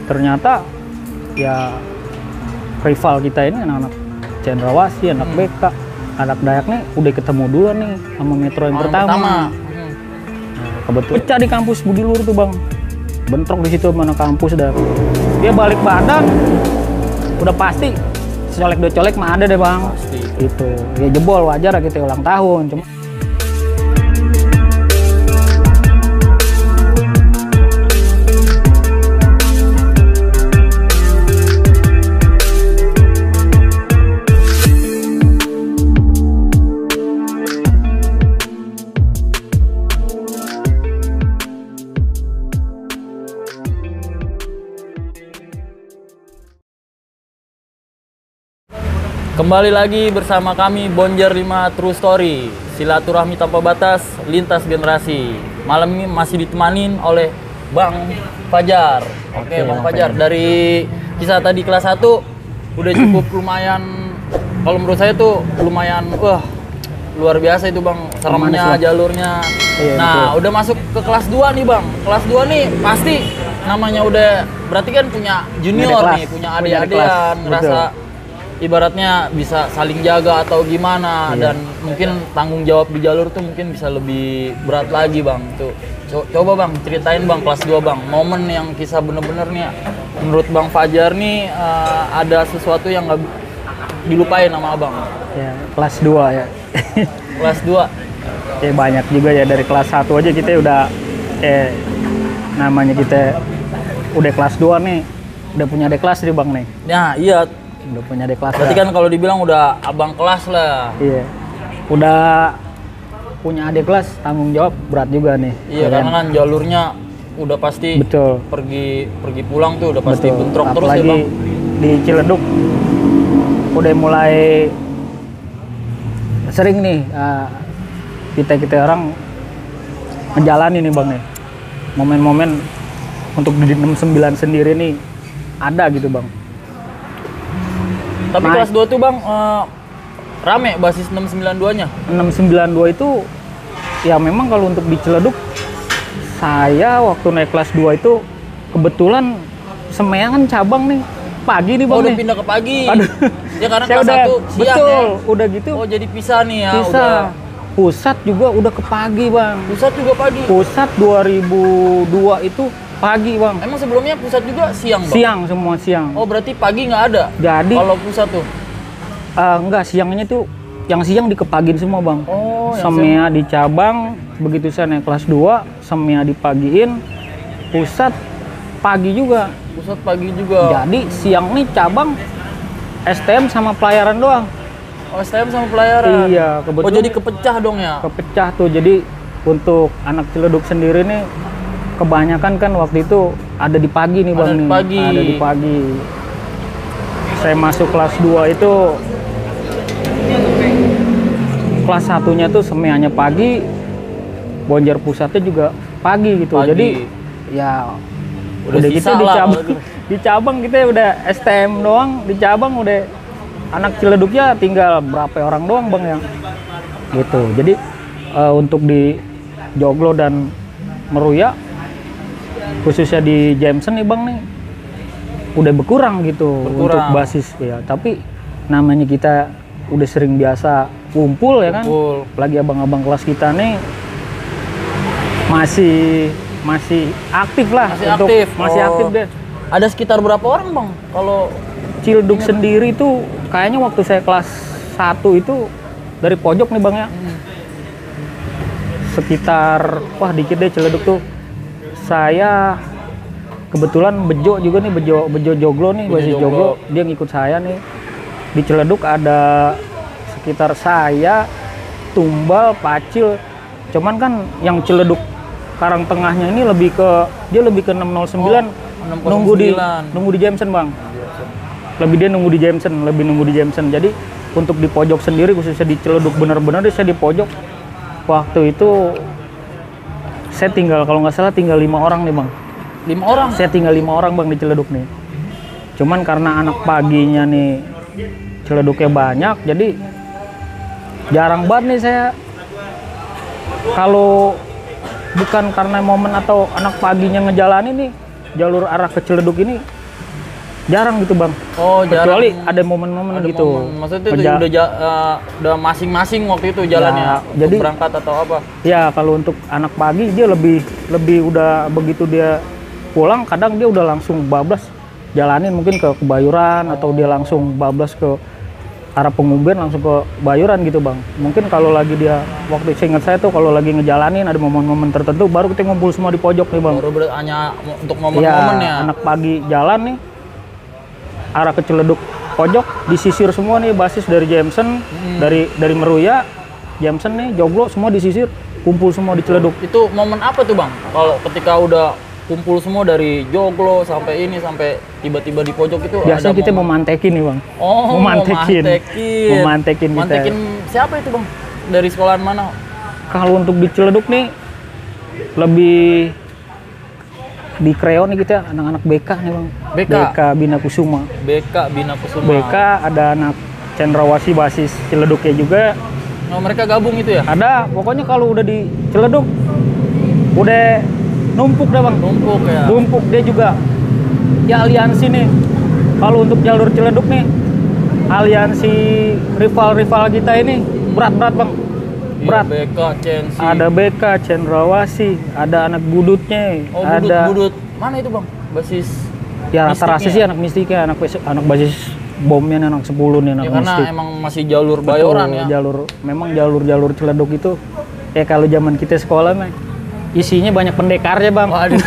Ternyata ya rival kita ini anak-anak Cendrawasih, anak BK, anak Dayak nih udah ketemu dulu nih sama Metro yang pertama. Nah, kebetulan pecah di kampus Budi Luhur tuh bang, bentrok di situ mana kampus dah. Dia balik badan, udah pasti colek dua colek mah ada deh bang. Pasti. Itu ya jebol wajar lah kita ulang tahun. Cuma kembali lagi bersama kami Bonjer 5 True Story, silaturahmi tanpa batas, lintas generasi. Malam ini masih ditemanin oleh Bang Fajar. Oke, Bang Fajar, dari kisah tadi kelas 1 udah cukup lumayan, kalau menurut saya tuh lumayan luar biasa itu Bang, seremnya jalurnya. Iya, nah, betul. udah masuk ke kelas 2 nih Bang. Kelas 2 nih pasti namanya udah berarti kan punya junior nih, punya adik-adikan, ngerasa ibaratnya bisa saling jaga atau gimana. Iya. Dan mungkin tanggung jawab di jalur tuh mungkin bisa lebih berat lagi Bang. Tuh coba Bang ceritain Bang kelas 2 Bang, momen yang kisah bener-bener nih menurut Bang Fajar nih ada sesuatu yang nggak dilupain sama Abang. ya kelas 2 ya. Kelas 2 Ya banyak juga ya, dari kelas 1 aja kita udah namanya kita udah kelas 2 nih, udah punya adik kelas nih Bang nih. ya iya, Udah punya adik kelas. berarti kan kalau dibilang udah abang kelas lah. Iya. Udah punya adik kelas, tanggung jawab berat juga nih. Iya, ya karena kan jalurnya udah pasti betul. pergi pulang tuh udah pasti Betul. bentrok terus Apalagi ya Bang. di Ciledug udah mulai sering nih kita orang menjalani nih Bang nih momen-momen untuk di 69 sendiri nih ada gitu Bang. Tapi kelas 2 tuh Bang rame basis 692-nya. 692 itu ya memang kalau untuk di Ciledug, saya waktu naik kelas 2 itu kebetulan Semea kan cabang nih pagi nih Bang. Udah nih. pindah ke pagi. Aduh. Ya karena Saya kelas udah 1 siang betul, ya. udah gitu. Oh jadi pisah nih ya. Bisa. Udah. Pusat juga udah ke pagi Bang. Pusat juga pagi. Pusat 2002 itu pagi Bang. Emang sebelumnya pusat juga siang Bang? Siang, semua siang. Oh berarti pagi nggak ada? Jadi kalau pusat tuh? enggak, siangnya tuh yang siang dikepagin semua Bang. Oh, Semea di cabang, begitu saya naik kelas 2, Semea dipagiin, pusat pagi juga. Pusat pagi juga. Jadi siang nih cabang STM sama pelayaran doang. Oh, STM sama pelayaran? Iya, kebetulan. Oh jadi kepecah dong ya? Kepecah tuh, jadi untuk anak Ciledug sendiri nih kebanyakan kan waktu itu ada di pagi nih Bang. Ada di pagi. Ada di pagi. Saya masuk kelas 2 itu kelas 1-nya tuh Semeanya pagi, Bonjer pusatnya juga pagi gitu. Pagi. Jadi ya udah gitu di cabang kita udah STM doang, di cabang udah anak Ciledugnya tinggal berapa orang doang Bang yang gitu. Jadi untuk di Joglo dan Meruya khususnya di Jameson nih Bang nih udah berkurang gitu untuk basis ya. Tapi namanya kita udah sering biasa kumpul ya kan. Lagi abang-abang kelas kita nih masih aktif lah. Masih aktif deh. Ada sekitar berapa orang Bang kalau Ciledug sendiri tuh kayaknya waktu saya kelas 1 itu dari pojok nih Bang ya. Sekitar dikit deh Ciledug tuh. Saya kebetulan Bejo juga nih, Bejo Joglo nih, basis Joglo, dia ngikut saya nih. Di Ciledug ada sekitar saya, Tumbal, Pacil. Cuman kan yang Ciledug Karangtengahnya ini lebih ke 609, nunggu di Jameson Bang. Lebih nunggu di Jameson. Jadi untuk di pojok sendiri khususnya di Ciledug benar-benar saya di pojok. Waktu itu saya tinggal kalau nggak salah tinggal 5 orang nih Bang. 5 orang? Saya tinggal 5 orang Bang di Ciledug nih. Cuman karena anak paginya nih Ciledugnya banyak, jadi jarang banget nih saya. Kalau bukan karena momen atau anak paginya ngejalanin nih jalur arah ke Ciledug ini, jarang gitu bang. Oh, Kecuali jarang. ada momen-momen Ada gitu. momen. Maksudnya itu udah masing-masing waktu itu jalannya Ya, untuk jadi- berangkat atau apa? Ya kalau untuk anak pagi dia lebih udah begitu dia pulang kadang dia udah langsung bablas jalanin mungkin ke Kebayoran atau dia langsung bablas ke arah Pengumben langsung ke Bayoran gitu bang. Mungkin kalau lagi dia waktu seingat saya tuh kalau lagi ngejalanin ada momen-momen tertentu baru kita ngumpul semua di pojok nih bang. Baru hanya untuk Iya, momen-momen ya. anak pagi jalan nih arah ke Ciledug pojok disisir semua nih basis dari Jameson dari Meruya Jameson nih Joglo semua disisir kumpul semua di Ciledug. Itu momen apa tuh bang? Kalau ketika udah kumpul semua dari Joglo sampai ini sampai tiba-tiba di pojok itu Biasanya ada kita momen. mau mantekin nih bang. Oh, mau mantekin. Mantekin kita. siapa itu bang? Dari sekolahan mana? Kalau untuk di Ciledug nih lebih di Kreo nih kita anak-anak BK nih bang. BK? Bina Kusuma. BK Bina Kusuma. BK ada anak Cendrawasih basis Ciledugnya juga. Oh, mereka gabung itu ya? Ada, pokoknya kalau udah di Ciledug udah numpuk deh bang. Numpuk ya. Numpuk dia juga. Ya aliansi nih. Kalau untuk jalur Ciledug nih, aliansi rival-rival kita ini berat-berat bang. Iya, Berat. BK, Censi. Ada BK, Cendrawasih, ada anak budutnya, Oh, ada budut. Mana itu bang? Basis. ya rata-rata mistiknya? sih anak mistiknya, anak basis bomnya nih, anak 10 nih anak Ya karena mistik. emang masih jalur Bayoran Betul, ya. memang jalur Ciledug itu kayak kalau zaman kita sekolah mah isinya banyak pendekarnya bang. Waduh.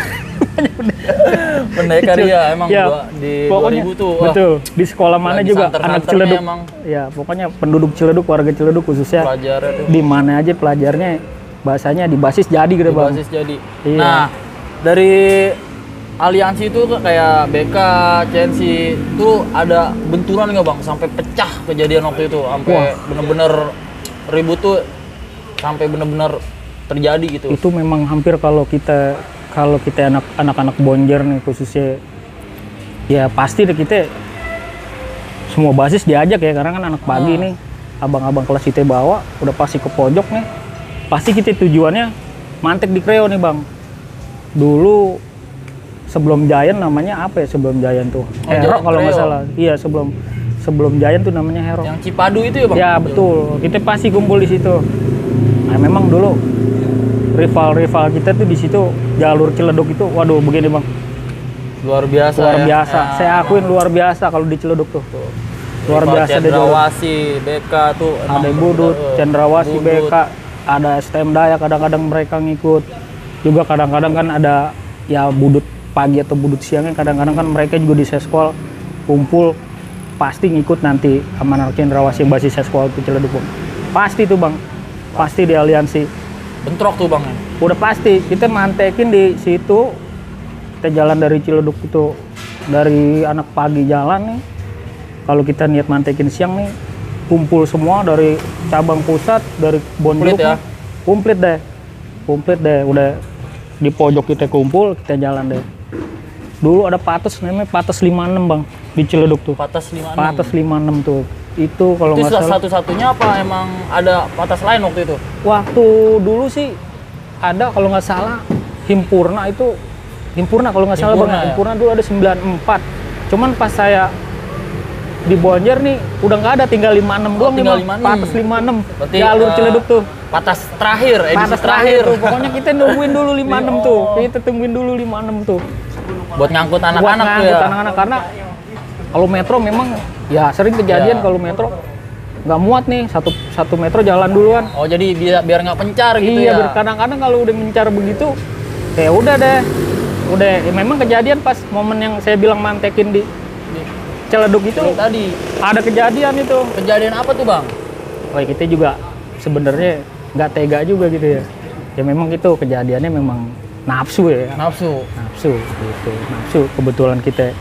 Pendekar ya emang Ya, di pokoknya, 2000 tuh. Wah, betul di sekolah mana lagi juga santer-santernya anak Ciledug. emang. Ya pokoknya penduduk Ciledug, warga Ciledug khususnya pelajarnya tuh. di mana aja pelajarnya bahasanya di basis jadi gitu Di bang. basis jadi. Iya. Nah, dari aliansi itu tuh kayak BK, Censi itu ada benturan nggak bang? Sampai pecah kejadian waktu itu, sampai Wah. bener-bener ribut tuh, sampai bener-bener terjadi gitu. Itu memang hampir kalau kita anak-anak Bonjer nih khususnya ya pasti deh kita semua basis diajak ya karena kan anak pagi nih abang-abang kelas kita bawa udah pasti ke pojok nih pasti kita tujuannya mantek di Kreo nih bang. Dulu sebelum Giant namanya apa ya sebelum Giant tuh Hero Giant kalau nggak Kreo. salah. Iya sebelum Giant tuh namanya Hero. Yang Cipadu itu ya bang? Ya betul, kita pasti kumpul di situ. Nah memang dulu rival-rival kita tuh di situ jalur Ciledug itu, waduh begini bang, Luar biasa. luar ya. biasa. Ya. Saya akuin luar biasa kalau di Ciledug tuh. Luar Rival biasa deh jalur. Cendrawasih, BK tuh. Ada emang Budut, Cendrawasih, Budut. BK, ada STM Daya kadang-kadang mereka ngikut. Juga kadang-kadang kan ada ya Budut pagi atau Budut siangnya kadang-kadang kan mereka juga di Seskol kumpul pasti ngikut nanti sama anak Cendrawasih yang basis Seskol di Ciledug bang. Pasti tuh bang, pasti di aliansi. Bentrok tuh bang. Udah pasti kita mantekin di situ. Kita jalan dari Ciledug itu dari anak pagi jalan nih. Kalau kita niat mantekin siang nih, kumpul semua dari cabang pusat dari Bonjeruk. Komplit ya? Komplit deh. Udah di pojok kita kumpul, kita jalan deh. Dulu ada pates namanya pates 56 bang di Ciledug tuh. Patas 56. Pates 56 tuh. Itu kalau Itu nggak salah. satu-satunya apa emang ada patas lain waktu itu? Waktu dulu sih ada kalau nggak salah Himpurna kalau nggak salah bang. Himpurna ya? Himpurna dulu ada 94. Cuman pas saya di Bonjer nih udah nggak ada, tinggal 56 doang nih tinggal bang. 56. Patas 56. Berarti, Jalur Ciledug tuh. Patas terakhir, edisi Patas terakhir tuh. Pokoknya kita nungguin dulu 56 tuh. Kita tungguin dulu 56 tuh. Buat ngangkut Buat anak-anak tuh ngangkut ya. anak-anak karena kalau metro memang ya sering kejadian Iya. kalau metro nggak muat nih satu metro jalan duluan. Oh jadi biar nggak pencar gitu Iya, ya? kadang-kadang kalau udah mencar begitu, ya udah deh. Udah, ya memang kejadian pas momen yang saya bilang mantekin di Ciledug itu, Itu tadi. ada kejadian itu. Kejadian apa tuh bang? Wah, kita juga sebenarnya nggak tega juga gitu ya. Ya memang itu kejadiannya memang nafsu ya. Nafsu. Nafsu gitu. Nafsu, kebetulan kita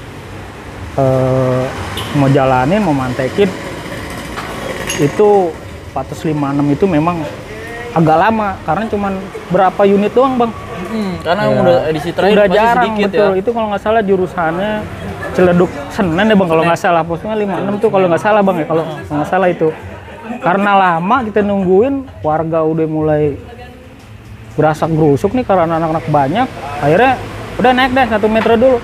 mau jalanin, mau mantekin, itu 456 itu memang agak lama karena cuman berapa unit doang bang. Karena Ya, udah edisi terakhir udah masih jarang sedikit betul. ya. Itu kalau nggak salah jurusannya Ciledug Senen ya bang kalau nggak salah. Posnya 56 tuh kalau nggak salah bang ya kalau nggak salah itu. Karena lama kita nungguin, warga udah mulai berasak gerusuk nih karena anak-anak banyak. Akhirnya udah naik deh 1 meter dulu.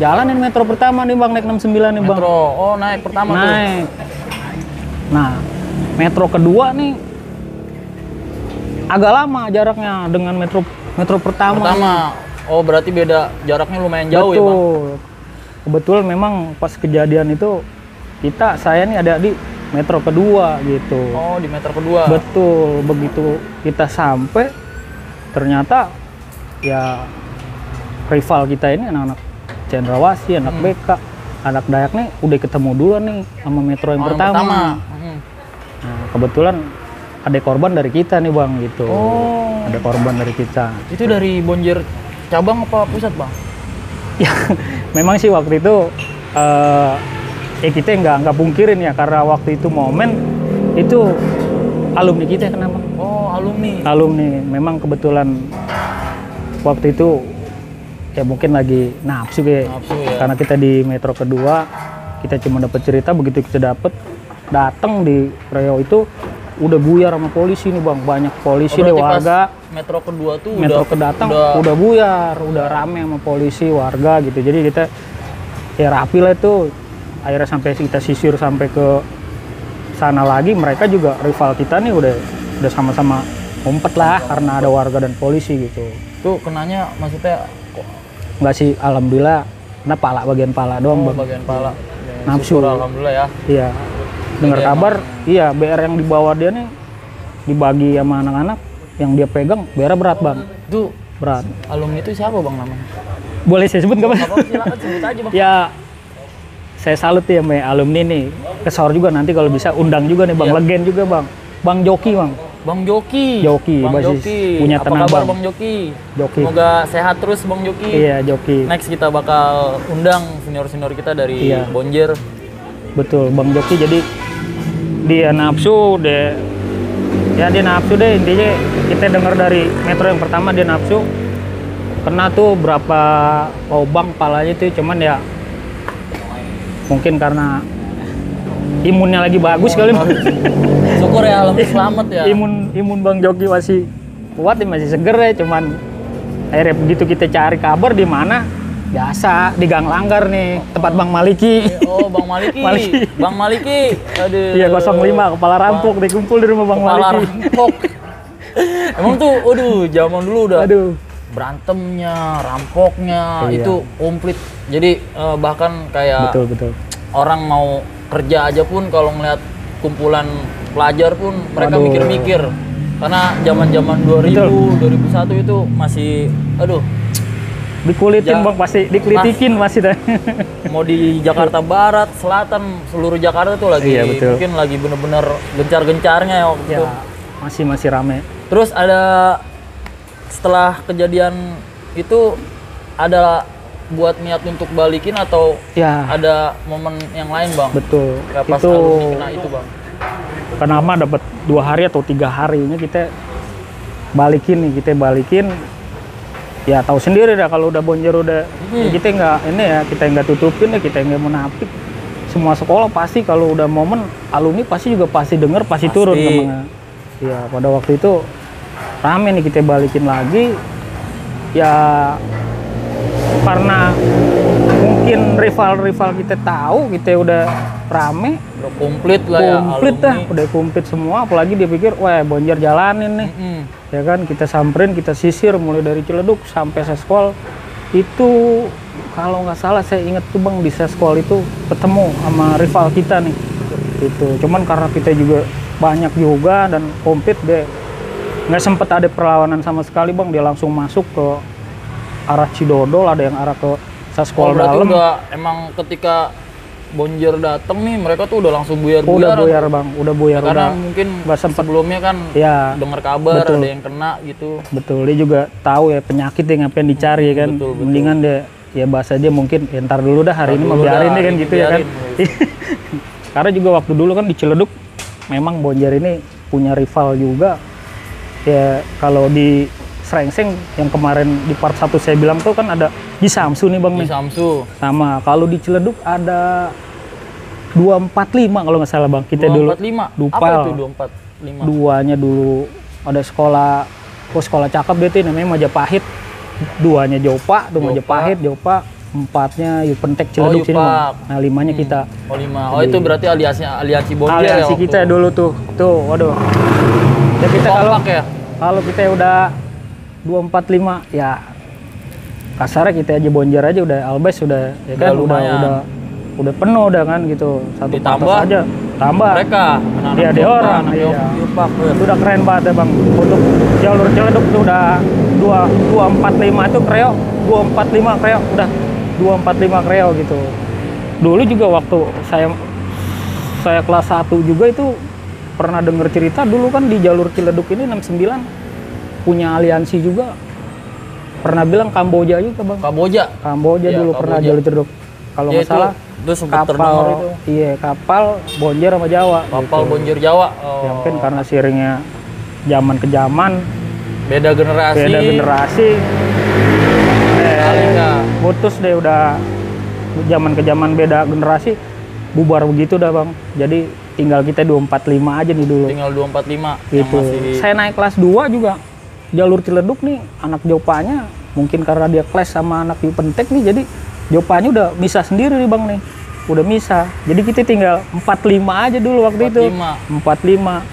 jalanin metro pertama nih bang, naik 69 nih bang. Metro, oh naik pertama tuh. Naik. Nah, metro kedua nih agak lama jaraknya dengan metro pertama. Oh berarti beda jaraknya lumayan jauh. Betul. Ya bang? Kebetulan memang pas kejadian itu saya nih ada di metro kedua gitu. Oh di metro kedua. Betul, begitu kita sampai ternyata ya rival kita ini anak-anak Cendrawasih, anak BK, anak Dayak nih udah ketemu dulu nih sama metro yang pertama. Nah, kebetulan ada korban dari kita nih bang gitu. Oh. Ada korban dari kita. Itu dari Bonjer cabang apa pusat bang? Ya memang sih waktu itu kita nggak pungkirin ya, karena waktu itu momen itu alumni kita kenapa? Oh alumni. Alumni, memang kebetulan waktu itu ya mungkin lagi nafsu ya. Karena kita di metro kedua, kita cuma dapat cerita, begitu kita datang di Riau itu udah buyar sama polisi nih bang, banyak polisi deh warga. Metro kedua tuh metro kedatang udah buyar, udah rame sama polisi warga gitu. Jadi kita ya rapi lah itu. Akhirnya sampai kita sisir sampai ke sana lagi, mereka juga rival kita nih udah sama-sama ngumpet lah karena ada warga dan polisi gitu. Tuh kenanya maksudnya Enggak sih, alhamdulillah, kena bagian pala doang bang. Bagian pala. Nafsu. Alhamdulillah ya. Iya. Dengar kabar, iya BR yang dibawa dia nih dibagi sama anak-anak, yang dia pegang BR berat bang. Tuh berat. Alumni itu siapa bang namanya? Boleh saya sebut nggak bang? Silakan sebut aja bang. Ya, saya salut ya sama alumni nih. Kesor juga nanti kalau bisa undang juga nih bang, legend juga bang. Bang Joki bang. Bang Joki. Bang Joki. Punya tenang kabar bang. Bang Joki? Joki. Semoga sehat terus Bang Joki. Iya Joki. Next kita bakal undang senior-senior kita dari Bonjer. Betul, Bang Joki. Jadi dia nafsu deh. Ya dia nafsu deh, intinya kita dengar dari metro yang pertama dia nafsu. Kena tuh berapa lubang palanya tuh, cuman ya mungkin karena imunnya lagi bagus kali. Syukur ya, alhamdulillah selamat ya. Imun Bang Joki masih kuat, masih seger ya, cuman akhirnya begitu kita cari kabar di mana, biasa di Gang Langgar nih, tempat Bang Maliki. Oh, Bang Maliki. Bang Maliki. Aduh. Iya 05 kepala rampok dikumpul di rumah Bang Maliki. Kepala rampok. Emang tuh zaman dulu udah aduh, berantemnya, rampoknya itu komplit. Jadi bahkan kayak betul. Orang mau kerja aja pun kalau ngeliat kumpulan pelajar pun mereka mikir-mikir. Karena zaman-zaman 2000, 2001 itu masih dikulitin bang, pasti dikritikin masih dah. Mau di Jakarta Barat, Selatan, seluruh Jakarta tuh lagi mungkin lagi bener-bener gencar-gencarnya ya waktu itu. Masih rame. Terus ada setelah kejadian itu ada buat niat untuk balikin atau ada momen yang lain bang? Betul. Kayak pas alumni kena itu bang. Kenapa dapat 2 hari atau 3 harinya kita balikin. Ya tahu sendiri dah kalau udah Bonjer udah kita nggak tutupin, kita nggak menapik. Semua sekolah pasti kalau udah momen alumni pasti denger, pasti turun kemana. Ya pada waktu itu rame nih kita balikin lagi. Ya karena mungkin rival kita tahu kita udah rame, udah komplit lah ya, udah komplit semua, apalagi dia pikir wah Bonjer jalanin nih. Ya kan, kita samperin, kita sisir mulai dari Ciledug sampai Seskol. Itu kalau nggak salah saya inget tuh bang, di Seskol itu ketemu sama rival kita nih. Itu cuman karena kita juga banyak juga dan komplit, deh nggak sempet ada perlawanan sama sekali bang. Dia langsung masuk ke arah Cidodol, ada yang arah ke Seskol dalam. Udah emang ketika Bonjer dateng nih, mereka tuh udah langsung buyar. Udah buyar bang, udah buyar. Karena mungkin sebelumnya kan dengar kabar ada yang kena gitu. Betul, dia juga tahu ya penyakit yang ngapain dicari kan. Mendingan dia ya bahasa aja mungkin ntar dulu dah, hari ini mau biarin deh kan gitu ya kan. Karena juga waktu dulu kan di Ciledug memang Bonjer ini punya rival juga. Ya kalau di Srengseng yang kemarin di part 1 saya bilang tuh kan ada di Samsu nih bang. Di Samsu. Sama kalau di Ciledug ada 245 kalau nggak salah bang. Kita 245? dulu Dupal. Apa itu 245? Duanya dulu ada sekolah cakep deh tuh namanya Majapahit. Duanya Jopa, tuh Majapahit, Jopa. 4-nya Yupentek Ciledug sini Bang. Yupak. Nah 5-nya kita. Oh 5. Oh itu berarti aliansi Bonjer ya. Aliansi kita dulu tuh. Tuh, waduh. Ya kita kalau kita udah 245 ya kasarnya kita aja Bonjer aja udah Albes udah ya kan udah penuh udah kan gitu. Satu ditambah aja tambah mereka dia ada orang iya. Yupak. Itu udah keren banget ya Bang. Untuk jalur Ciledug itu udah 245 itu kreo, 245 kreo udah 245 kreo gitu. Dulu juga waktu saya kelas 1 juga itu pernah dengar cerita dulu kan di jalur Ciledug ini 69 punya aliansi juga. Pernah bilang Kamboja juga Bang. Kamboja ya, dulu Kamboja. pernah jalur Ciledug. Kalau nggak salah itu sempat terdengar itu. Iya, kapal Bonjer sama Jawa. Kapal gitu. Bonjer Jawa. Oh. Ya mungkin karena sharingnya zaman ke zaman, Beda generasi. Putus deh udah zaman ke zaman beda generasi, bubar begitu dah Bang. Jadi tinggal kita 245 aja nih dulu. Tinggal 245 gitu. yang masih. Saya naik kelas 2 juga jalur Ciledug nih, anak Jopanya mungkin karena dia kelas sama anak Yupentek nih, jadi Jopanya udah misah sendiri nih Bang nih. Udah misah. Jadi kita tinggal 45 aja dulu waktu 45. itu. 45.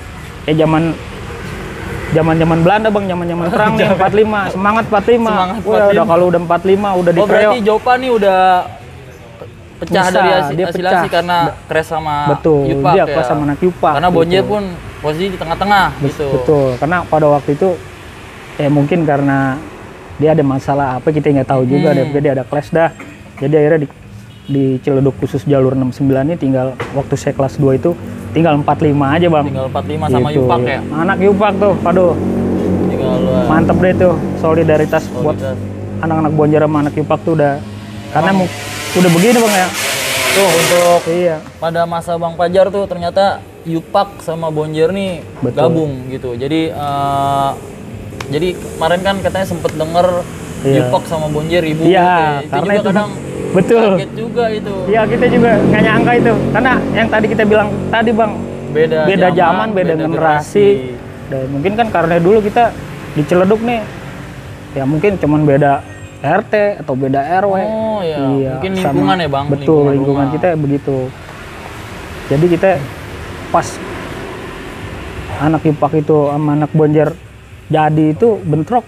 Zaman Belanda Bang, zaman perang nih 45. Semangat 45. Semangat 45. Wah, udah kalau udah 45 udah di kreo. Berarti Jopa nih udah pecah Misah, dari dia asilasi pecah. karena crash sama Betul, Yupak dia ya. kelas sama anak Yupak. Karena Bonjer gitu. pun posisi di tengah-tengah gitu. Betul, karena pada waktu itu mungkin karena dia ada masalah apa kita nggak tahu juga deh, jadi ada clash dah. Jadi akhirnya di Ciledug khusus jalur 69 ini tinggal waktu saya kelas 2 itu tinggal 45 aja Bang. Tinggal 45 sama Gitu. Yupak ya. Anak Yupak tuh, aduh. Tinggal Mantep deh tuh solidaritas buat anak-anak Bonjer sama anak Yupak tuh udah karena udah begini Bang ya. tuh untuk Iya. pada masa Bang Pajar tuh ternyata Yupak sama Bonjer nih Betul. gabung gitu. Jadi kemarin kan katanya sempet denger Iya. Yupak sama Bonjer ribut. Iya, itu karena juga itu kadang betul. kaget juga itu. Iya, kita juga nggak nyangka itu. Karena yang tadi kita bilang tadi Bang, beda zaman, beda generasi. Dan mungkin kan karena dulu kita di Ciledug nih, ya mungkin cuman beda RT atau beda RW. Oh iya, mungkin sama- lingkungan ya Bang. Betul, lingkungan rumah. kita begitu. Jadi kita pas anak Yupak itu sama anak Bonjer jadi itu bentrok,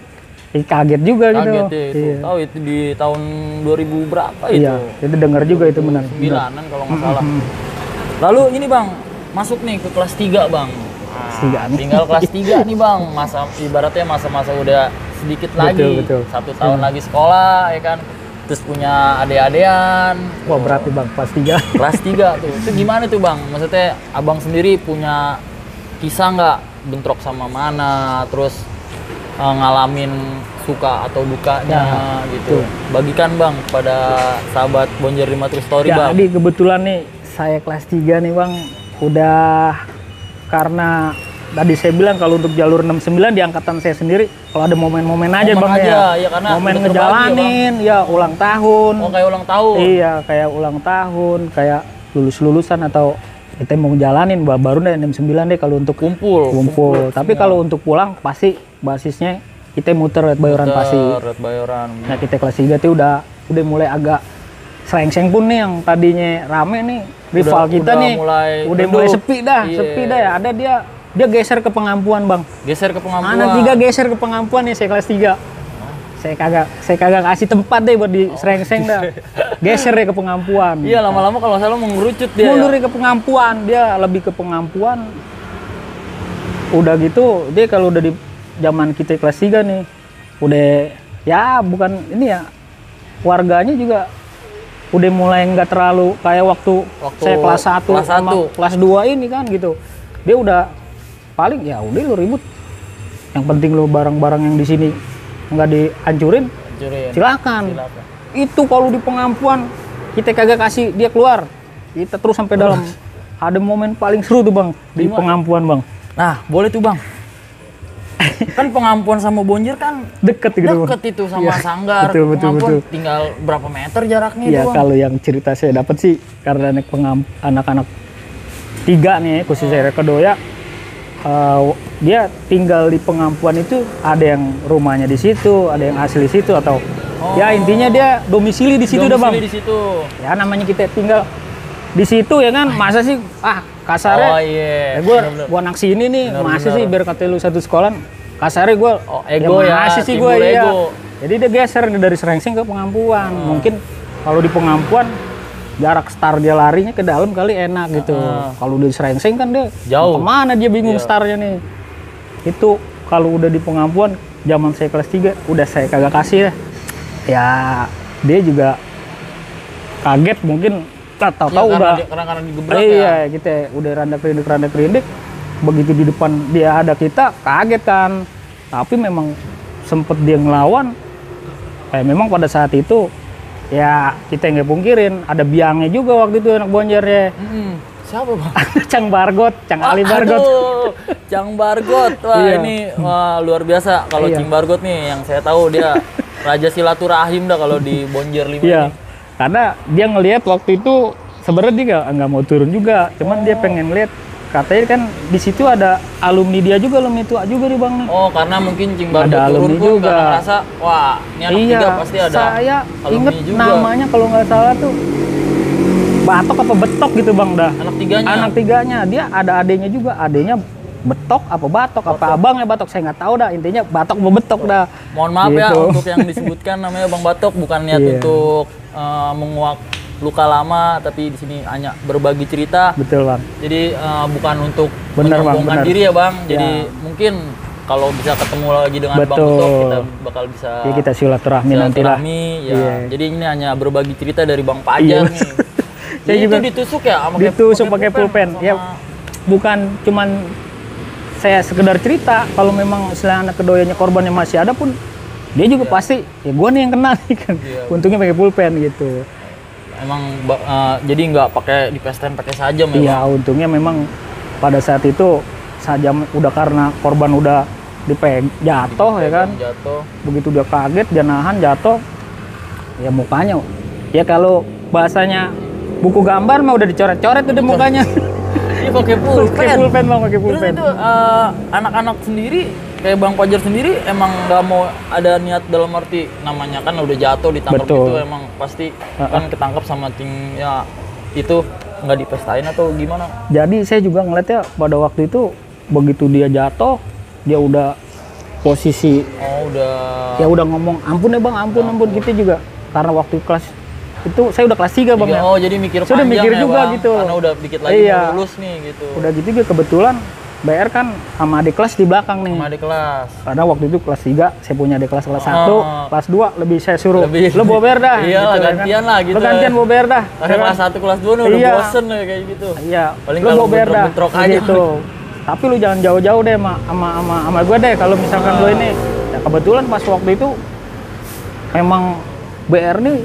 kaget juga gitu. Kaget ya itu. Iya. Tahu itu di tahun 2000 berapa itu? Iya, itu dengar juga itu benar. 9-an kalau nggak salah. Lalu ini Bang, masuk nih ke kelas 3 Bang. Tiga nih. Tinggal kelas 3 nih Bang, ibaratnya masa-masa udah sedikit lagi. Betul. 1 tahun lagi sekolah ya kan. Terus punya ade-adean. Wah berat nih Bang, kelas 3. Kelas 3 tuh. Itu gimana tuh Bang? Maksudnya Abang sendiri punya kisah nggak bentrok sama mana? Terus ngalamin suka atau dukanya gitu. Bagikan Bang kepada sahabat Bonjer 5 True Story Bang. Jadi kebetulan nih saya kelas 3 nih Bang, udah karena tadi saya bilang kalau untuk jalur 69 di angkatan saya sendiri kalau ada momen-momen aja Momen Bang aja, ya, karena momen udah terbagi ngejalanin ya ulang tahun. Oh kayak ulang tahun? Iya kayak ulang tahun, kayak lulus-lulusan atau kita mau ngejalanin baru deh 69 deh kalau untuk kumpul. Tapi kalau untuk pulang pasti basisnya kita muter Red Bayoran pasti. Red Bayoran. Nah kita kelas 3 tuh udah mulai agak selengseng pun nih yang tadinya rame nih rival kita nih udah mulai sepi dah. Ya ada dia geser ke pengampuan Bang. Geser ke pengampuan. Anak 3 geser ke pengampuan nih saya kelas 3. Saya kagak kasih tempat deh buat di selengseng dah. Geser deh ke pengampuan. Iya lama-lama kalau salah mengerucut dia. Mundur ke pengampuan, dia lebih ke pengampuan. Udah gitu dia kalau udah di zaman kita kelas 3 nih udah ya bukan ini ya warganya juga udah mulai nggak terlalu kayak waktu saya kelas 1 sama kelas 2 ini kan gitu. Dia udah paling ya udah lu ribut. Yang penting lu barang-barang yang di sini nggak dihancurin. Silakan. Itu kalau di pengampuan kita kagak kasih dia keluar. Kita terus sampai dalam. Ada momen paling seru tuh Bang di pengampuan Bang. Nah, boleh tuh Bang. Kan pengampuan sama Bonjer kan deket gitu. Deket itu sama Sanggar. Betul. Tinggal berapa meter jaraknya itu Bang? Kalau yang cerita saya dapat sih karena anak-anak 3 nih khusus saya Kedoya dia tinggal di pengampuan itu ada yang rumahnya di situ, ada yang asli situ atau Ya intinya dia domisili di situ dah bang. Domisili di situ. Ya namanya kita tinggal di situ ya kan, masa sih kasarnya. Oh iya. Gua anak sini nih, masa sih biar kata lu satu sekolah. Kasarnya gua ego ya. Masih sih gua iya. Jadi dia geser dari Serengseng ke Pengampuan. Mungkin kalau di Pengampuan jarak start dia larinya ke dalam kali enak gitu. Kalau di Serengseng kan dia jauh. Kemana dia bingung startnya nih. Itu kalau udah di Pengampuan zaman saya kelas 3 udah saya kagak kasih ya. Ya dia juga kaget mungkin tahu-tahu udah karena digebrak iya kita udah randa kerindik begitu di depan dia ada kita kaget kan, tapi memang sempet dia ngelawan memang pada saat itu ya kita nggak pungkirin ada biangnya juga waktu itu anak Bonjer ya. Siapa bang? Cang Bargot, Cang Ali Bargot. Cang Bargot, wah ini luar biasa kalau Cing Bargot nih yang saya tahu dia raja silaturahim dah kalau di Bonjer 5 ini. Karena dia ngelihat waktu itu sebenarnya dia nggak mau turun juga, cuman dia pengen lihat katanya kan di situ ada alumni dia juga, alumni tua juga nih bang. Oh karena mungkin Cing Bargot ada turun pun juga. karena ngerasa wah ini anak tiga pasti ada. Saya inget juga. Namanya kalau nggak salah tuh Batok apa Betok gitu bang dah. Anak tiganya dia ada adenya juga, adenya Betok apa Batok apa abangnya Batok saya nggak tahu dah, intinya Batok apa Betok dah. Mohon maaf gitu. Ya untuk yang disebutkan namanya Bang Batok bukan niat untuk menguak luka lama, tapi di sini hanya berbagi cerita. Betul bang. Jadi bukan untuk menyombongkan diri ya bang. Jadi mungkin kalau bisa ketemu lagi dengan Bang Betok kita bakal bisa. Ya, kita silaturahmi nanti lah. Ya. Jadi ini hanya berbagi cerita dari Bang Pajar nih. Saya juga ditusuk ya sama ditusuk pakai pulpen. Ya bukan cuman saya sekedar cerita, kalau memang selain anak kedoyanya korbannya masih ada pun dia juga pasti ya gua nih yang kena nih kan. Untungnya pakai pulpen gitu. Emang jadi nggak pakai dipestain pakai sajam ya? Iya, untungnya memang pada saat itu sajam udah karena korban udah jatuh ya kan. Begitu dia kaget dia nahan jatuh ya mukanya ya kalau bahasanya buku gambar mah udah dicoret-coret udah mukanya. Iya pakai pulpen. Pakai pulpen bang, pakai pulpen. Terus itu anak-anak sendiri kayak Bang Pajar sendiri emang nggak mau ada niat dalam arti namanya kan udah jatuh ditangkap gitu emang pasti kan ketangkap sama tim ya itu nggak dipestain atau gimana? Jadi saya juga ngeliatnya pada waktu itu begitu dia jatuh dia udah posisi ya udah ngomong ampun ya bang ampun kita juga karena waktu kelas itu saya udah kelas 3 bang ya. Oh jadi mikir saya udah mikir ya, juga bang. gitu karena udah dikit lagi mau lulus nih gitu. Udah gitu juga kebetulan BR kan sama adik kelas di belakang nih. Sama adik kelas. Karena waktu itu kelas 3 saya punya adik kelas 1, kelas 2 lebih saya suruh lo bawa BR dah. Iya gitu, gantian lah gitu. Lo gantian bawa BR dah. Karena kelas 1 kelas 2 nih udah bosen ya kayak gitu. Iya. Paling lo bawa BR dah gitu. Tapi lu jangan jauh-jauh deh sama gue deh kalau misalkan lo ini. Ya kebetulan pas waktu itu memang BR nih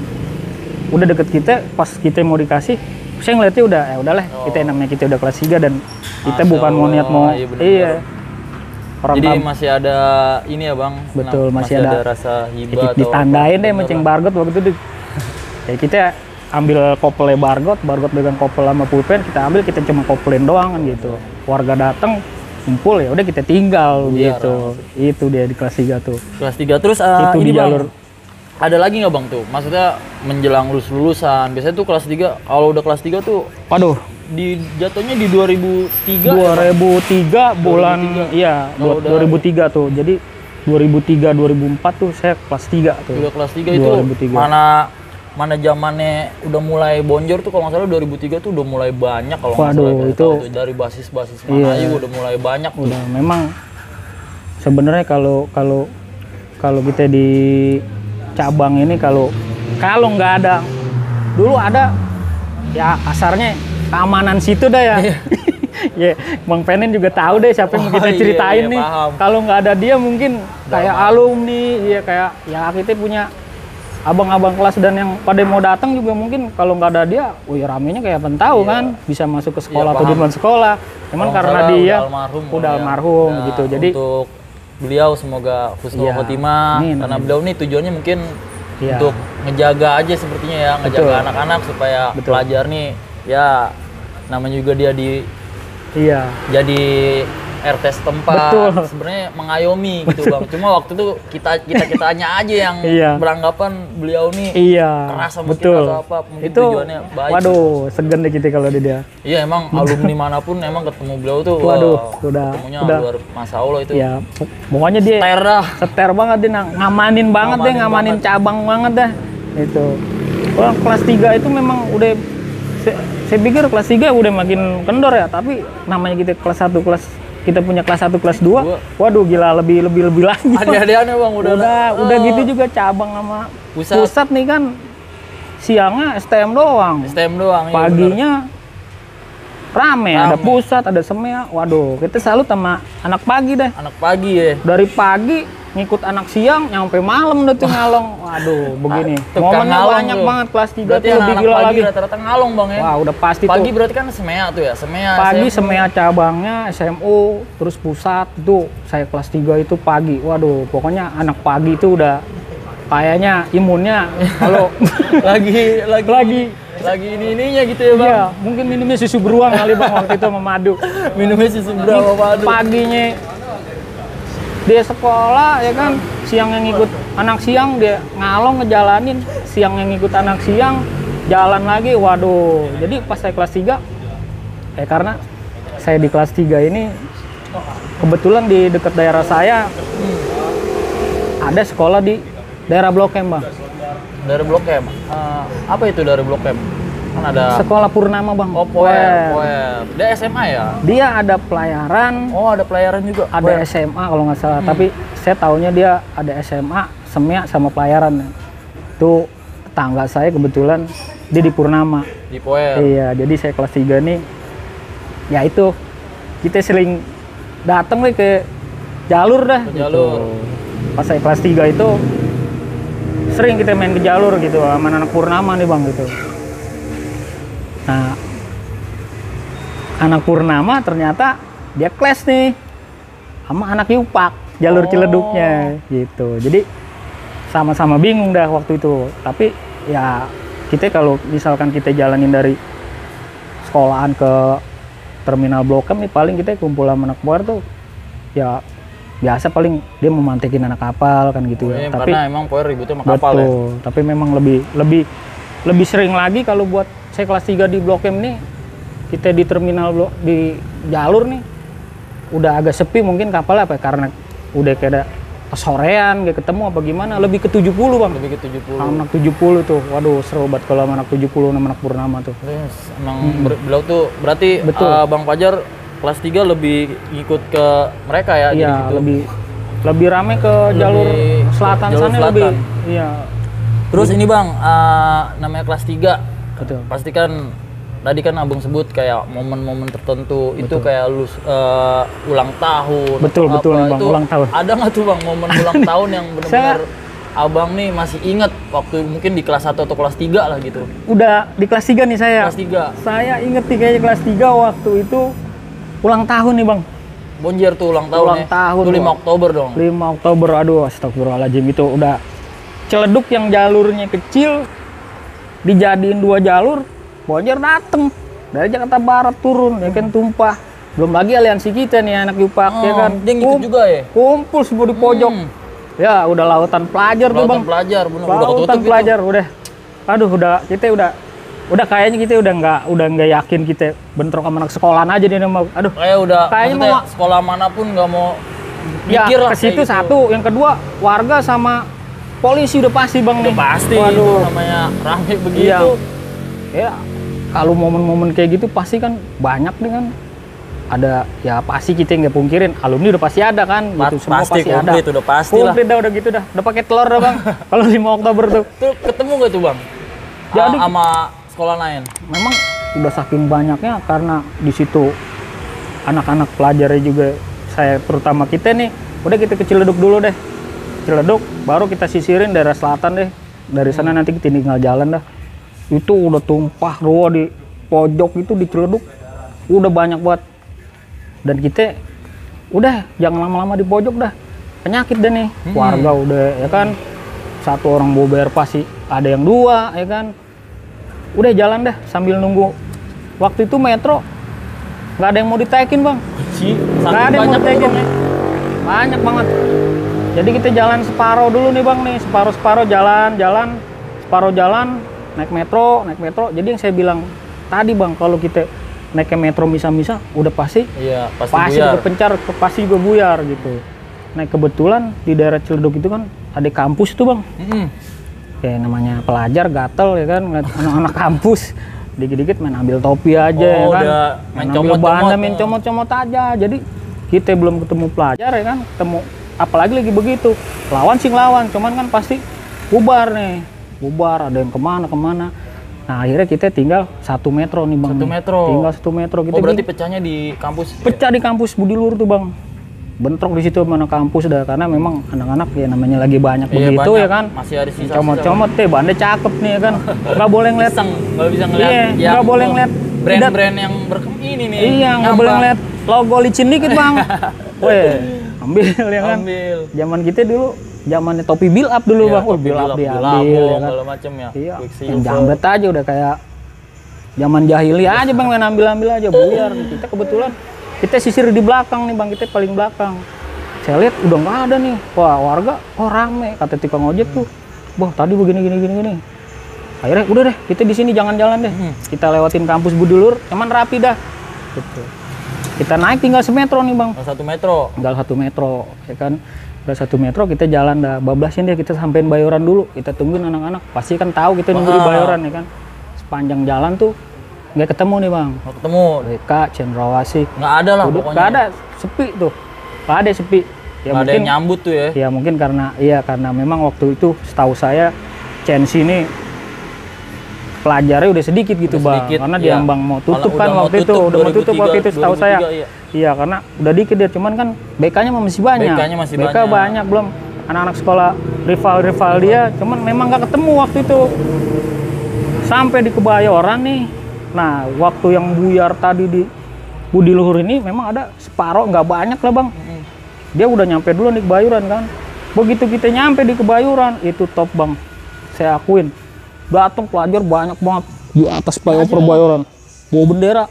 udah deket kita pas kita mau dikasih saya ngeliatnya udah ya udahlah kita namanya kita udah kelas 3 dan kita bukan mau niat mau jadi masih ada ini ya bang betul masih ada rasa hibah ditandain deh menceng Bargot waktu itu ya kita ambil kopelnya Bargot dengan kopel sama pulpen kita ambil kita cuma kopelin doang kan gitu warga datang kumpul ya udah kita tinggal gitu itu dia di kelas 3 tuh kelas 3 terus itu di jalur ada lagi nggak bang tuh? Maksudnya menjelang lulusan. Biasanya tuh kelas 3, kalau udah kelas 3 tuh waduh. Jatuhnya di 2003 2003 bulan 2003. Iya, 2003 tuh. Jadi 2003 2004 tuh saya kelas 3 tuh. Udah kelas 3 itu 2003. Mana zamannya udah mulai bonjor tuh kalau nggak salah 2003 tuh udah mulai banyak kalau nggak salah itu dari basis-basis Manayu udah mulai banyak tuh. Udah memang sebenarnya kalau kita di cabang ini kalau nggak ada dulu ada ya kasarnya keamanan situ dah ya. Ya Bang Penen juga tahu deh siapa yang kita ceritain nih. Kalau nggak ada dia mungkin kayak alumni ya kayak ya kita punya abang-abang kelas dan yang pada mau datang juga mungkin kalau nggak ada dia, ramenya kayak apa tahu kan bisa masuk ke sekolah atau di luar sekolah. Cuman karena dia udah almarhum gitu. Jadi untuk beliau semoga husnul khotimah karena beliau ini tujuannya mungkin untuk ngejaga aja sepertinya ya, ngejaga anak-anak supaya pelajar nih ya namanya juga dia jadi RT setempat. Betul. Sebenarnya mengayomi gitu Bang. Cuma waktu itu kitanya aja yang Iya. beranggapan beliau nih Iya, keras sama betul. kita atau apa. Mungkin Itu, tujuannya baik. waduh, segen deh kita kalau di dia. Iya emang alumni manapun emang ketemu beliau tuh Waduh, wah, udah. ketemunya luar Masya Allah itu. Ya, pokoknya dia Ter dah. seter banget dia, ngamanin banget deh, ngamanin cabang banget dah. Itu. Kalau kelas 3 itu memang udah, saya pikir kelas 3 udah makin kendor ya, tapi namanya kita kelas 1 kita punya kelas 1 kelas 2. Waduh gila, lebih lagi. Ada-adanya Bang Udah gitu juga cabang sama pusat nih kan siangnya STM doang. STM doang. Iya, Paginya rame, ada pusat, ada semea. Waduh, kita salut sama anak pagi deh. Anak pagi ya. Dari pagi ngikut anak siang nyampe malam udah tuh ngalong. Waduh, begini. Momennya banyak banget kelas 3 berarti tuh lebih anak gila pagi lagi. rata-rata ngalong Bang ya. Wah, udah pasti Pagi tuh. berarti kan semea tuh ya, semea. Pagi SMU. semea cabangnya SMU, terus pusat itu saya kelas 3 itu pagi. Waduh, pokoknya anak pagi itu udah kayaknya imunnya kalau lagi ininya gitu ya Bang. Iya, mungkin minumnya susu beruang kali Bang waktu itu sama madu. Minumnya susu berapa madu. Paginya dia sekolah ya kan, siang yang ngikut anak siang dia ngalong ngejalanin, siang yang ngikut anak siang jalan lagi. Waduh, jadi pas saya kelas 3 karena saya di kelas 3 ini kebetulan di dekat daerah saya ada sekolah di daerah Blok M Bang. Dari Blok M. Apa itu dari Blok M? Kan ada Sekolah Purnama Bang. Oh, Poer. Dia SMA ya? Dia ada pelayaran, Oh, ada pelayaran juga. ada SMA kalau nggak salah, tapi saya taunya dia ada SMA, semea sama pelayaran. Itu tetangga saya kebetulan dia di Purnama. Di Poer. Iya, jadi saya kelas 3 nih, ya itu kita sering datang nih ke jalur dah. Ke jalur. Gitu. Pas saya kelas 3 itu sering kita main ke jalur gitu sama anak Purnama nih Bang gitu. Nah, anak Purnama ternyata dia kelas nih sama anak Yupak, jalur Ciledugnya gitu. Jadi sama-sama bingung dah waktu itu. Tapi ya kita kalau misalkan kita jalanin dari sekolahan ke terminal Blok M nih paling kita kumpul sama anak Poer tuh ya biasa paling dia memantekin anak kapal kan gitu ya. Tapi karena emang Poer ributnya sama kapal ya. Tapi memang lebih sering lagi kalau buat saya kelas 3 di Blok M nih, kita di terminal di jalur nih udah agak sepi mungkin kapal apa ya, karena udah kayak sorean gak ketemu apa gimana, lebih ke 70 Bang. Lebih ke 70. Anak 70 tuh. Waduh, seru banget kalau anak 70 sama anak Purnama tuh. Terus emang beliau tuh berarti Betul. Bang Fajar kelas 3 lebih ngikut ke mereka ya. Iya, jadi gitu. lebih rame ke jalur selatan jalur sana selatan. lebih. Iya. Terus ini Bang, namanya kelas 3 Betul. pasti kan tadi kan Abang sebut kayak momen-momen tertentu itu kayak lu ulang tahun. Betul apa, nih Bang, itu ulang tahun. Ada nggak tuh Bang momen ulang tahun yang benar-benar Abang nih masih inget waktu mungkin di kelas 1 atau kelas 3 lah gitu. Udah di kelas 3 nih saya. Kelas 3. Saya inget nih kayaknya kelas 3 waktu itu ulang tahun nih Bang. Bonjer tuh ulang tahun. Ulang tahun, Itu 5 Bang. Oktober dong. 5 Oktober, aduh astagfirullahaladzim, itu udah Ciledug yang jalurnya kecil dijadiin 2 jalur, Bonjer dateng dari Jakarta Barat turun ya kan, tumpah. Belum lagi aliansi kita nih anak Yupak ya kan. Dia ngikut juga ya? Kumpul semua di pojok. Ya udah lautan pelajar tuh Bang. Lautan pelajar, bener. Udah Lautan ketutup gitu. pelajar udah. Aduh kita udah kayaknya kita udah nggak yakin kita bentrok sama anak sekolahan aja nih nama. Aduh. Kayak udah Kayaknya maksudnya sekolah manapun nggak mau Ya, mikir lah ke situ kayak gitu. satu, yang kedua warga sama polisi udah pasti Bang Udah nih. pasti. Waduh. Namanya rame begitu. Iya. Ya, kalau momen-momen kayak gitu pasti kan banyak nih kan. Ada ya pasti kita nggak pungkirin alumni udah pasti ada kan, gitu semua pasti pasti ada. komplit, udah pasti lah. Komplit dah udah gitu dah. Udah pakai telur dah Bang. Kalau 5 Oktober tuh. Tuh ketemu nggak tuh Bang? Jadi Sama sekolah lain. memang udah saking banyaknya karena di situ anak-anak pelajarnya juga, saya terutama kita nih udah kita ke Ciledug dulu deh. Ciledug baru kita sisirin daerah selatan deh, dari sana nanti kita tinggal jalan dah. Itu udah tumpah ruah di pojok itu di Ciledug udah banyak banget, dan kita udah jangan lama-lama di pojok dah, penyakit deh nih. Warga udah ya kan, satu orang bawa bayar pasti ada yang 2 ya kan, udah jalan dah sambil nunggu. Waktu itu metro nggak ada yang mau ditaikin Bang. Nggak ada yang banyak mau Bang, ya. banyak banget. Jadi kita jalan separuh dulu nih Bang nih, separuh jalan, separuh jalan naik metro. Jadi yang saya bilang tadi Bang, kalau kita naik ke metro misa-misa udah pasti Iya, pasti pasti buyar. kepencar, pasti juga buyar gitu. Nah kebetulan di daerah Ciledug itu kan ada kampus tuh Bang. Kayak namanya pelajar gatel ya kan, ngeliat anak-anak kampus dikit-dikit main ambil topi aja ya kan, udah main ambil comot-comot, banda, main comot-comot aja. Jadi kita belum ketemu pelajar ya kan, ketemu apalagi lagi begitu lawan sih ngelawan, cuman kan pasti bubar nih, bubar ada yang kemana. Nah akhirnya kita tinggal 1 metro nih Bang. 1 metro. Tinggal 1 metro. Kita Oh berarti pecahnya di kampus? pecah di kampus Budi Luhur tuh Bang. Bentrok di situ mana kampus dah, karena memang anak-anak ya namanya lagi banyak Iya, begitu banyak. ya kan. Masih ada sisa. Comot-comot deh, banda cakep nih ya kan. Nggak boleh ngeliat. Nggak bisa ngeliat. Iya, yang nggak boleh ngeliat brand-brand yang ini nih. Iya, nggak boleh ngeliat logo licin dikit Bang. Weh, ambil ya kan. Ambil. Zaman kita dulu, zamannya topi build up dulu Iya, Bang. topi Build up build up, diambil Billabong, ya kan. segala macem ya. Iya, Quicksilver. yang jambret aja udah kayak zaman jahiliyah aja Bang, main ambil-ambil aja buyar. Kita kebetulan kita sisir di belakang nih Bang, kita paling belakang. Saya lihat udah nggak ada nih, wah warga, oh rame, kata tukang ojek tuh, wah tadi begini. Akhirnya udah deh, kita di sini jangan jalan deh, kita lewatin kampus Budi Luhur, cuman rapi dah. Gitu. Kita naik tinggal semetro nih Bang, 1 metro. tinggal 1 metro, ya kan. Udah 1 metro kita jalan dah, bablasin deh kita sampein Bayoran dulu, kita tungguin anak-anak, pasti kan tahu kita nunggu di Bayoran ya kan. Sepanjang jalan tuh nggak ketemu nih Bang. Mau ketemu? BK, Cendrawasih, Nggak ada lah Duduk, pokoknya. nggak ada, sepi tuh, nggak ada sepi. Ya Nggak ada yang nyambut tuh ya. Ya mungkin karena memang waktu itu setahu saya Censi ini pelajarnya udah sedikit gitu Udah Bang, sedikit, karena iya. dia Bang mau tutup Malah kan udah mau waktu itu, tutup, udah mau tutup 2003, waktu itu setahu saya. 2003, iya. Iya, karena udah dikit dia, cuman kan BK-nya masih banyak. BK-nya masih BK banyak. banyak belum anak-anak sekolah rival dia, cuman memang nggak ketemu waktu itu. Sampai di Kebayoran nih. Nah, waktu yang buyar tadi di Budi Luhur ini memang ada separoh, nggak banyak lah Bang. Dia udah nyampe dulu di Kebayoran kan. Begitu kita nyampe di Kebayoran, itu top Bang. Saya akuin. Datang pelajar banyak banget di atas flyover Kebayoran. Bawa bendera.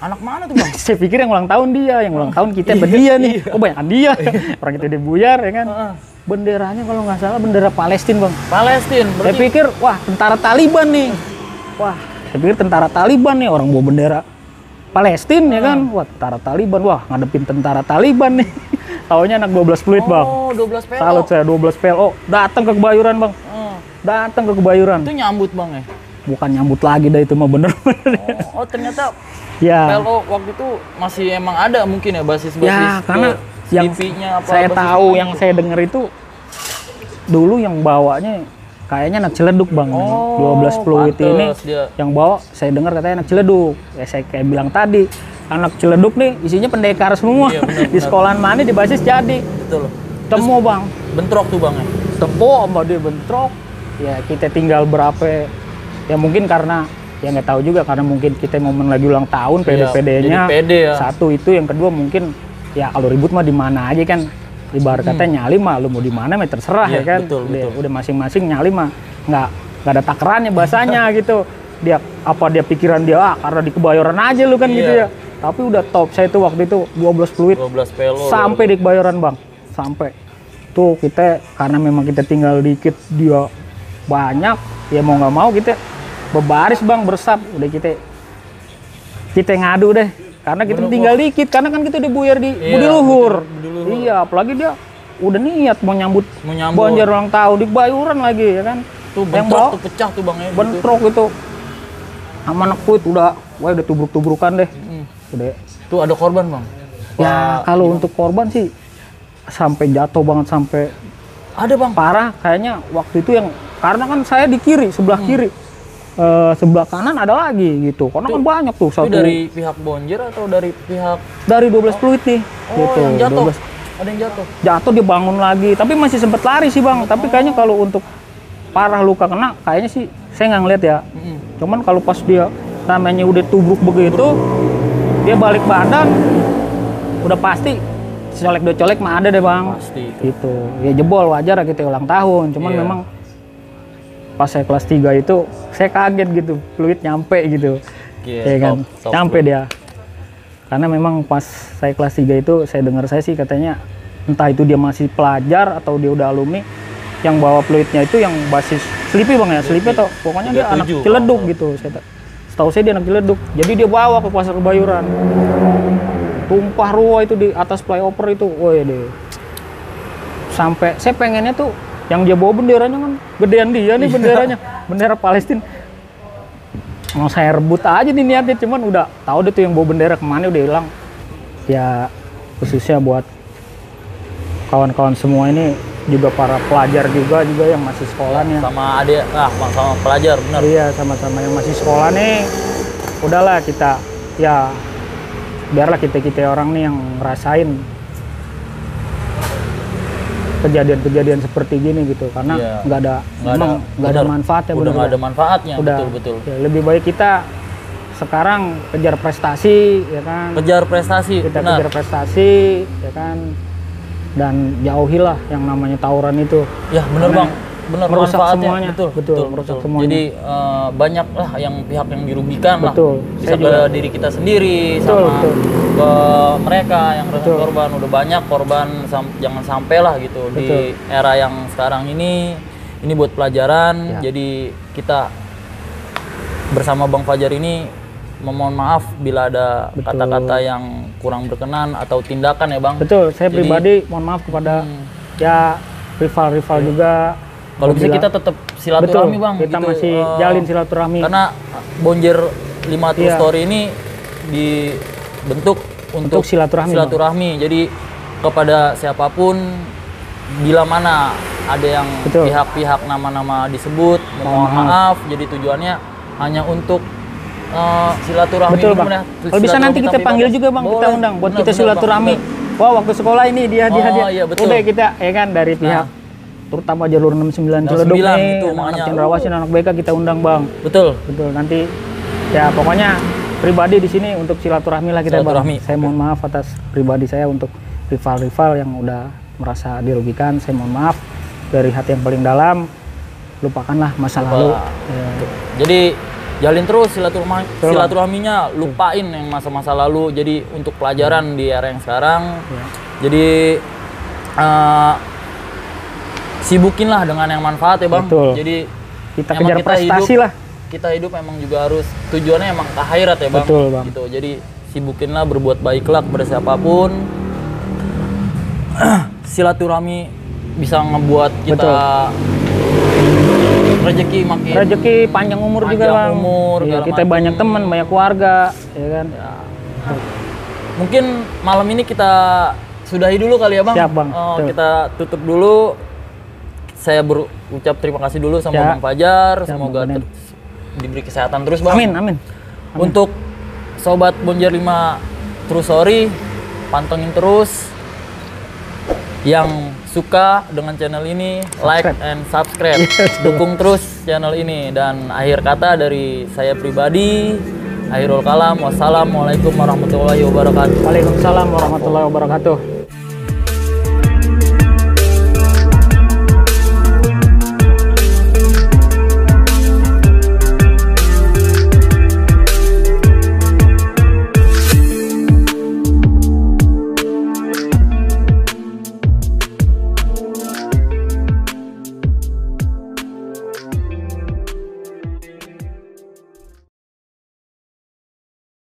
Anak mana tuh Bang? Saya pikir yang ulang tahun dia, yang ulang tahun kita dia nih. Oh banyak dia. Orang kita udah buyar ya kan. Benderanya kalau nggak salah bendera Palestina Bang. Palestina. Saya Berarti pikir wah tentara Taliban nih. Wah, saya pikir tentara Taliban nih, orang bawa bendera Palestina ya kan. Wah, tentara Taliban. Wah, ngadepin tentara Taliban nih. Taunya anak 12 Pluit Bang. Oh, 12 PLO. Salut saya 12 PLO. Datang ke Kebayoran Bang. Datang ke Kebayoran. Itu nyambut Bang ya? Bukan nyambut lagi dah itu mah bener-bener. Oh, ternyata Ya. PLO waktu itu masih emang ada mungkin ya basis-basis Ya, karena ke yang TV-nya apa saya basis tahu, mana yang gitu. saya dengar itu dulu yang bawanya kayaknya anak Ciledug Bang. Oh, 12 Pluit ini pantes dia. yang bawa saya dengar katanya anak Ciledug. Ya saya kayak bilang tadi, anak Ciledug nih isinya pendekar semua. Iya, benar, Di sekolahan mana di basis jadi. Betul. Temu Bang. Bentrok tuh Bang ya? Temu sama dia bentrok. Ya kita tinggal berapa, ya mungkin karena ya nggak tahu juga, karena mungkin kita momen lagi ulang tahun pede-pedenya. jadi pede ya. Satu itu, yang kedua mungkin ya kalau ribut mah di mana aja kan. Ibarat kata nyali mah lu mau di mana mah terserah Iya, ya kan. betul, betul. Udah masing-masing nyali mah nggak ada takarannya bahasanya gitu. Dia apa dia pikiran dia karena di Kebayoran aja lu kan Iya. gitu ya. Tapi udah top saya itu waktu itu 12 Pluit 12 PLO. sampai di Kebayoran Bang, sampai tuh kita karena memang kita tinggal dikit dia banyak, ya mau nggak mau kita berbaris Bang, bersab udah kita ngadu deh karena kita tinggal dikit, karena kan kita udah buyar di Iya, Budi Luhur. Budi Luhur. Iya, apalagi dia udah niat mau nyambut Menyambut. Banjar ulang tahun di Kebayoran lagi ya kan. Tuh yang bentrok bawa tuh pecah tuh Bang ya. gitu. bentrok itu sama anak Pluit udah tubruk-tubrukan deh. Udah. Tuh ada korban Bang? Ya kalau untuk korban sih sampai jatuh banget, sampai Ada Bang? parah kayaknya waktu itu, yang karena kan saya di kiri, sebelah kiri. Sebelah kanan ada lagi gitu. Karena kan banyak tuh Itu satu dari pihak Bonjer atau dari pihak... dari 12 Pluit nih. Oh gitu. yang jatuh? 12. Ada yang jatuh? Jatuh dia bangun lagi, tapi masih sempat lari sih Bang. Tapi kayaknya kalau untuk parah luka kena kayaknya sih saya nggak ngeliat ya. Cuman kalau pas dia namanya udah tubruk begitu, dia balik badan udah pasti colek dua colek mah ada deh Bang. Pasti itu. Gitu. Ya jebol, wajar lah kita ulang tahun. Cuman Iya. memang pas saya kelas 3 itu saya kaget gitu, Pluit nyampe gitu. Iya, Ya kan, top nyampe Pluit. dia. Karena memang pas saya kelas 3 itu saya dengar saya sih katanya entah itu dia masih pelajar atau dia udah alumni, yang bawa peluitnya itu yang basis Selipi Bang ya, Selipi atau pokoknya dia anak 37. Ciledug gitu. Setahu saya dia anak Ciledug. Jadi dia bawa ke pasar Kebayoran. Tumpah ruah itu di atas flyover itu. Woi deh. Sampai saya pengennya tuh yang dia bawa benderanya kan gedean dia nih benderanya. Bendera Palestina. Mau saya rebut aja nih niatnya, cuman udah tahu deh tuh yang bawa bendera kemana udah hilang. Ya khususnya buat kawan-kawan semua ini, juga para pelajar juga yang masih sekolah nih. Sama adik, sama pelajar, benar. Iya, sama-sama yang masih sekolah nih. Udahlah kita, ya biarlah kita orang nih yang ngerasain kejadian-kejadian seperti gini gitu, karena nggak ada manfaatnya. Udah nggak ada manfaatnya, betul. Ya, lebih baik kita sekarang kejar prestasi, ya kan? Kejar prestasi, kita benar. kejar prestasi, ya kan? Dan jauhilah yang namanya tawuran itu. Ya benar Bang, benar, merusak manfaatnya. semuanya. Betul. Merusak semuanya. Jadi banyak lah yang pihak yang dirugikan lah. Bisa ke diri kita sendiri, sama ke mereka yang rentan korban. Udah banyak korban, jangan sampai lah gitu. Di era yang sekarang ini buat pelajaran. Jadi kita bersama Bang Fajar ini memohon maaf bila ada kata-kata yang kurang berkenan atau tindakan ya Bang. Betul, saya pribadi mohon maaf kepada ya rival-rival juga. Kalau bisa kita tetap silaturahmi Bang. Kita gitu. masih jalin silaturahmi. Karena Bonjer 5 True Story ini dibentuk untuk silaturahmi. Jadi kepada siapapun, bila mana ada yang pihak-pihak nama-nama disebut, mohon maaf. Jadi tujuannya hanya untuk silaturahmi. Betul Bang. Kalau bisa nanti kita panggil juga Bang, kita undang buat kita silaturahmi. Wah, waktu sekolah ini dia. Iya, udah kita ya kan dari pihak terutama jalur 69 Ciledug nih, anak Cendrawasih, anak BK kita undang Bang. Betul. Nanti ya pokoknya pribadi di sini untuk silaturahmi lah kita Bang. Saya mohon maaf atas pribadi saya untuk rival-rival yang udah merasa dirugikan. Saya mohon maaf dari hati yang paling dalam. Lupakanlah masa lalu. Ya. Jadi jalin terus silaturahminya, lupain yang masa-masa lalu. Jadi untuk pelajaran di era yang sekarang, jadi sibukinlah dengan yang manfaat ya Bang. Jadi kita kejar prestasi lah. Kita hidup memang juga harus tujuannya emang ke akhirat ya Bang. Bang. Gitu. Jadi sibukinlah berbuat baiklah kepada siapapun. Silaturahmi bisa ngebuat kita rezeki panjang umur juga Bang. Kita banyak teman, banyak keluarga, ya kan. Mungkin malam ini kita sudahi dulu kali ya Bang. Siap Bang. Kita tutup dulu. Saya berucap terima kasih dulu sama Bang Fajar. Semoga diberi kesehatan terus Bang. Amin. Untuk sobat Bonjer 5 True Story, pantengin terus. Yang suka dengan channel ini, like and subscribe. Dukung terus channel ini. Dan akhir kata dari saya pribadi, akhirul kalam, wassalamualaikum warahmatullahi wabarakatuh. Waalaikumsalam warahmatullahi wabarakatuh.